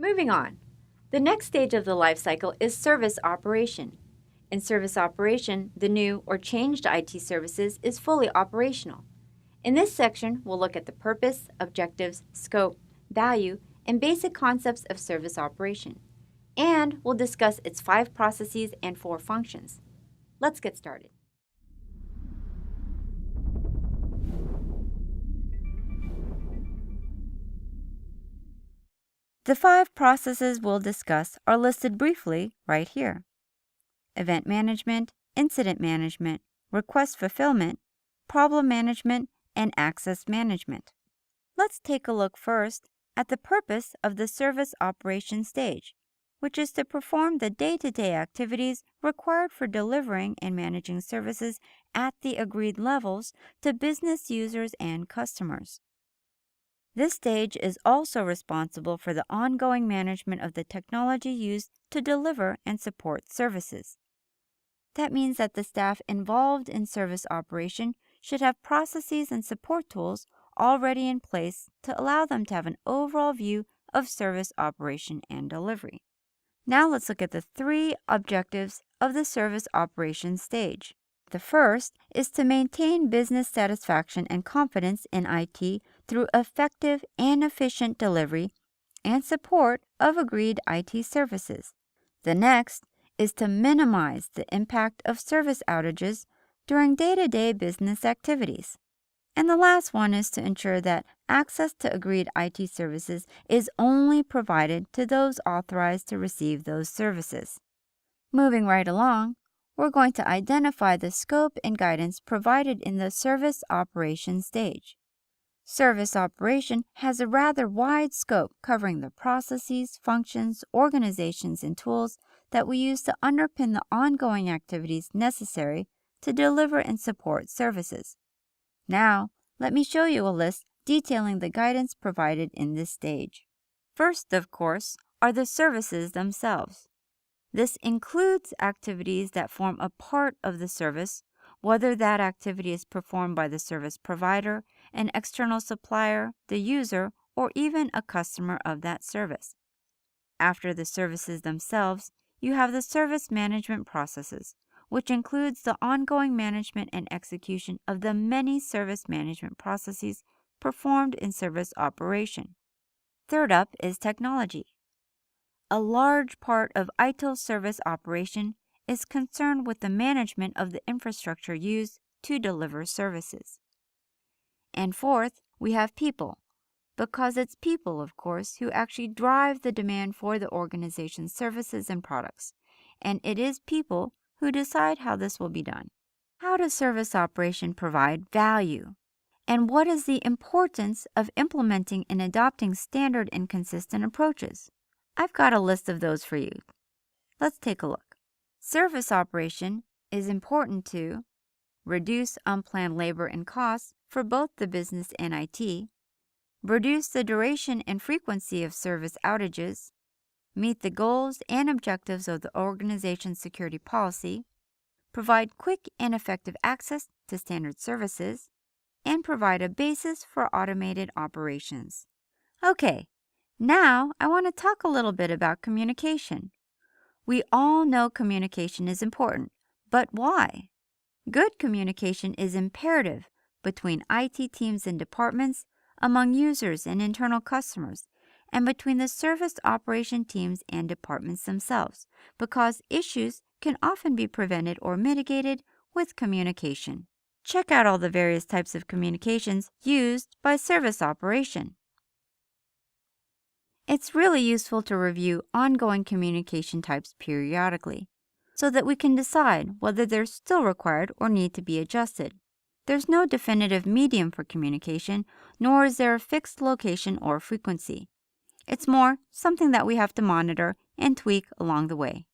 Moving on. The next stage of the life cycle is service operation. In service operation, the new or changed IT services is fully operational. In this section, we'll look at the purpose, objectives, scope, value, and basic concepts of service operation. And we'll discuss its 5 processes and 4 functions. Let's get started. The 5 processes we'll discuss are listed briefly right here: event management, incident management, request fulfillment, problem management, and access management. Let's take a look first at the purpose of the service operation stage, which is to perform the day-to-day activities required for delivering and managing services at the agreed levels to business users and customers. This stage is also responsible for the ongoing management of the technology used to deliver and support services. That means that the staff involved in service operation should have processes and support tools already in place to allow them to have an overall view of service operation and delivery. Now let's look at the 3 objectives of the service operation stage. The first is to maintain business satisfaction and confidence in IT through effective and efficient delivery and support of agreed IT services. The next is to minimize the impact of service outages during day-to-day business activities. And the last one is to ensure that access to agreed IT services is only provided to those authorized to receive those services. Moving right along, we're going to identify the scope and guidance provided in the service operation stage. Service operation has a rather wide scope covering the processes, functions, organizations, and tools that we use to underpin the ongoing activities necessary to deliver and support services. Now, let me show you a list detailing the guidance provided in this stage. First, of course, are the services themselves. This includes activities that form a part of the service, whether that activity is performed by the service provider, an external supplier, the user, or even a customer of that service. After the services themselves, you have the service management processes, which includes the ongoing management and execution of the many service management processes performed in service operation. Third up is technology. A large part of ITIL service operation is concerned with the management of the infrastructure used to deliver services. And fourth, we have people, because it's people, of course, who actually drive the demand for the organization's services and products, and it is people who decide how this will be done. How does service operation provide value? And what is the importance of implementing and adopting standard and consistent approaches? I've got a list of those for you. Let's take a look. Service operation is important to reduce unplanned labor and costs for both the business and IT, reduce the duration and frequency of service outages, meet the goals and objectives of the organization's security policy, provide quick and effective access to standard services, and provide a basis for automated operations. Okay, now I want to talk a little bit about communication. We all know communication is important, but why? Good communication is imperative between IT teams and departments, among users and internal customers, and between the service operation teams and departments themselves, because issues can often be prevented or mitigated with communication. Check out all the various types of communications used by service operation. It's really useful to review ongoing communication types periodically, so that we can decide whether they're still required or need to be adjusted. There's no definitive medium for communication, nor is there a fixed location or frequency. It's more something that we have to monitor and tweak along the way.